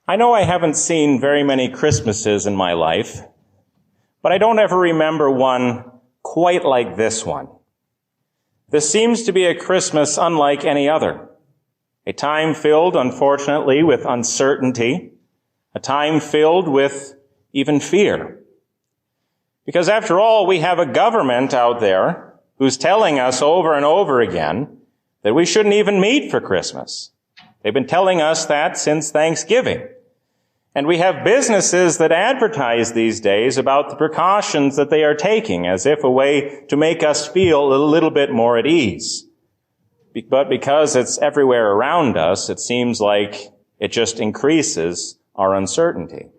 I know I haven't seen very many Christmases in my life, but I don't ever remember one quite like this one. This seems to be a Christmas unlike any other. A time filled, unfortunately, with uncertainty. A time filled with even fear. Because after all, we have a government out there who's telling us over and over again that we shouldn't even meet for Christmas. They've been telling us that since Thanksgiving. And we have businesses that advertise these days about the precautions that they are taking as if a way to make us feel a little bit more at ease. But because it's everywhere around us, it seems like it just increases our uncertainty.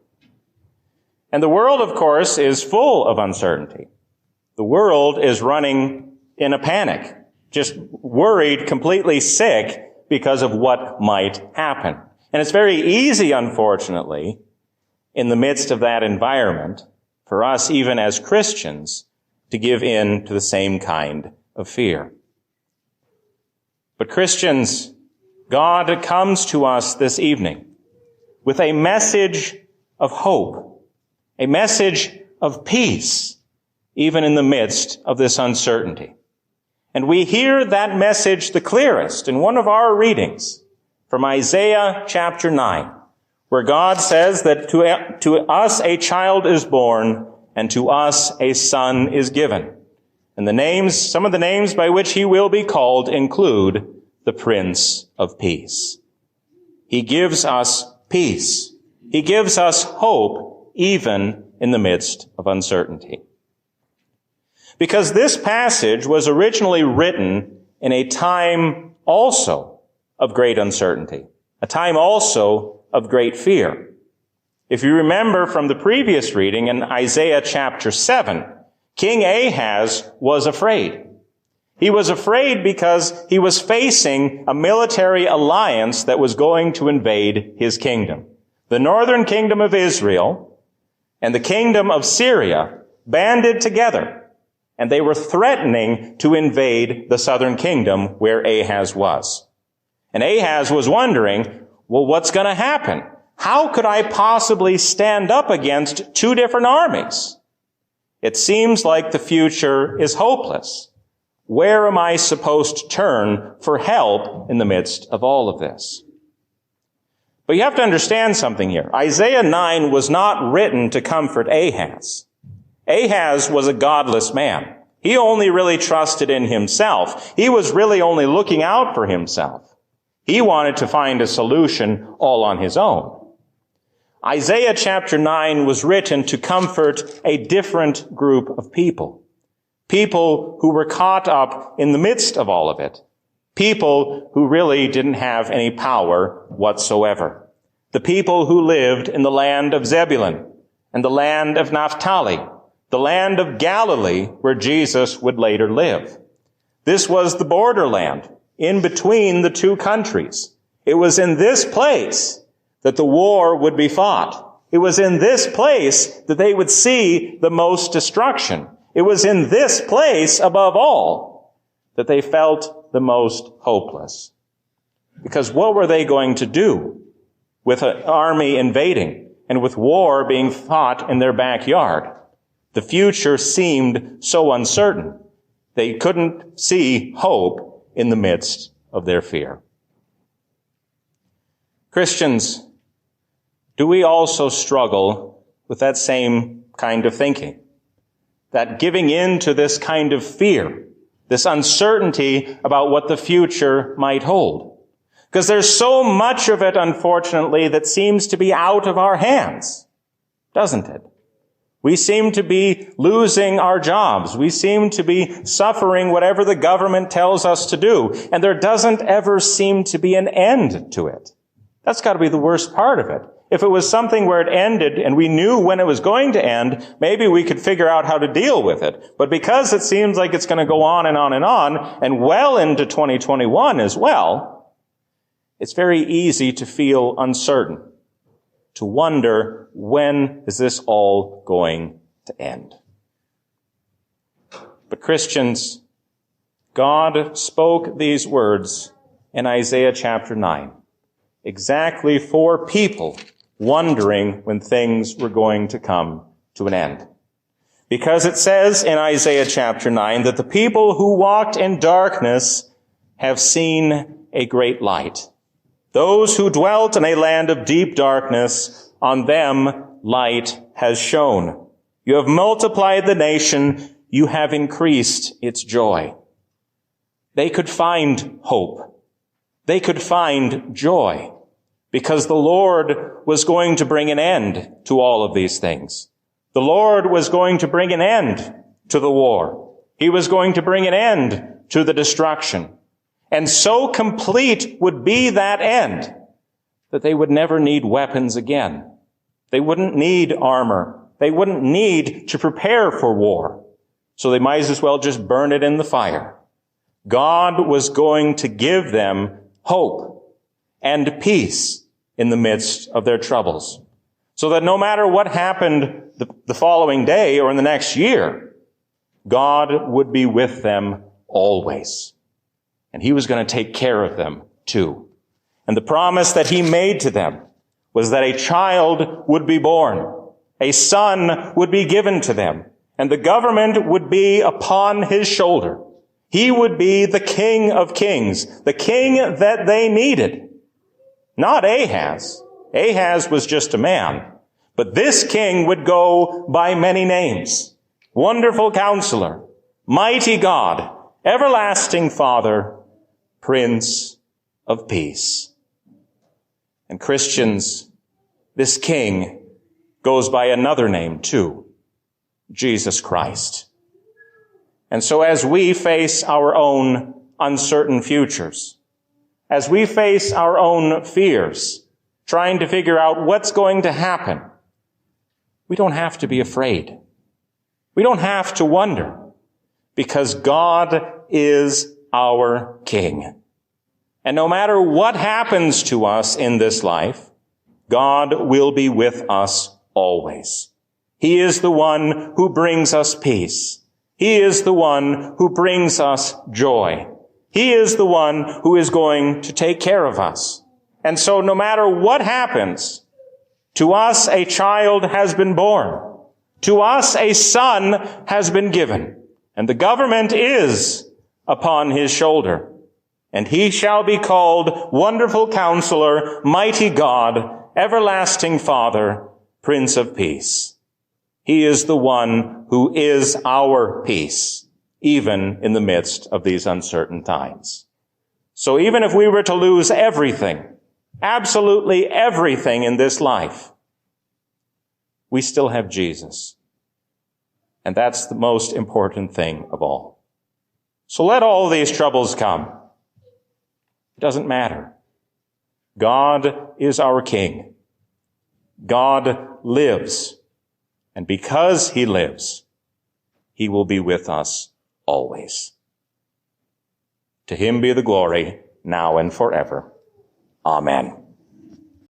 And the world, of course, is full of uncertainty. The world is running in a panic, just worried, completely sick because of what might happen. And it's very easy, unfortunately, in the midst of that environment, for us, even as Christians, to give in to the same kind of fear. But Christians, God comes to us this evening with a message of hope, a message of peace, even in the midst of this uncertainty. And we hear that message the clearest in one of our readings from Isaiah chapter 9, where God says that to us a child is born, and to us a son is given. And some of the names by which he will be called include the Prince of Peace. He gives us peace. He gives us hope, even in the midst of uncertainty. Because this passage was originally written in a time also of great uncertainty, a time also of great fear. If you remember from the previous reading in Isaiah chapter 7, King Ahaz was afraid. He was afraid because he was facing a military alliance that was going to invade his kingdom. The northern kingdom of Israel and the kingdom of Syria banded together, and they were threatening to invade the southern kingdom where Ahaz was. And Ahaz was wondering, well, what's going to happen? How could I possibly stand up against two different armies? It seems like the future is hopeless. Where am I supposed to turn for help in the midst of all of this? But you have to understand something here. Isaiah 9 was not written to comfort Ahaz. Ahaz was a godless man. He only really trusted in himself. He was really only looking out for himself. He wanted to find a solution all on his own. Isaiah chapter 9 was written to comfort a different group of people. People who were caught up in the midst of all of it. People who really didn't have any power whatsoever. The people who lived in the land of Zebulun and the land of Naphtali, the land of Galilee where Jesus would later live. This was the borderland in between the two countries. It was in this place that the war would be fought. It was in this place that they would see the most destruction. It was in this place, above all, that they felt the most hopeless. Because what were they going to do with an army invading and with war being fought in their backyard? The future seemed so uncertain. They couldn't see hope in the midst of their fear. Christians, do we also struggle with that same kind of thinking? That giving in to this kind of fear, this uncertainty about what the future might hold. Because there's so much of it, unfortunately, that seems to be out of our hands, doesn't it? We seem to be losing our jobs. We seem to be suffering whatever the government tells us to do. And there doesn't ever seem to be an end to it. That's got to be the worst part of it. If it was something where it ended and we knew when it was going to end, maybe we could figure out how to deal with it. But because it seems like it's going to go on and on and on, and well into 2021 as well, it's very easy to feel uncertain, to wonder, when is this all going to end? But Christians, God spoke these words in Isaiah chapter 9, exactly for people wondering when things were going to come to an end. Because it says in Isaiah chapter 9 that the people who walked in darkness have seen a great light. Those who dwelt in a land of deep darkness, on them light has shone. You have multiplied the nation, you have increased its joy. They could find hope. They could find joy, because the Lord was going to bring an end to all of these things. The Lord was going to bring an end to the war. He was going to bring an end to the destruction. And so complete would be that end that they would never need weapons again. They wouldn't need armor. They wouldn't need to prepare for war. So they might as well just burn it in the fire. God was going to give them hope and peace in the midst of their troubles, so that no matter what happened the following day or in the next year, God would be with them always. And he was going to take care of them too. And the promise that he made to them was that a child would be born, a son would be given to them, and the government would be upon his shoulder. He would be the King of Kings, the king that they needed. Not Ahaz. Ahaz was just a man. But this king would go by many names. Wonderful Counselor, Mighty God, Everlasting Father, Prince of Peace. And Christians, this king goes by another name too, Jesus Christ. And so as we face our own uncertain futures, as we face our own fears, trying to figure out what's going to happen, we don't have to be afraid. We don't have to wonder, because God is our King. And no matter what happens to us in this life, God will be with us always. He is the one who brings us peace. He is the one who brings us joy. He is the one who is going to take care of us. And so no matter what happens, to us a child has been born. To us a son has been given. And the government is upon his shoulder. And he shall be called Wonderful Counselor, Mighty God, Everlasting Father, Prince of Peace. He is the one who is our peace, even in the midst of these uncertain times. So even if we were to lose everything, absolutely everything in this life, we still have Jesus. And that's the most important thing of all. So let all these troubles come. It doesn't matter. God is our King. God lives. And because he lives, he will be with us always. To him be the glory, now and forever. Amen.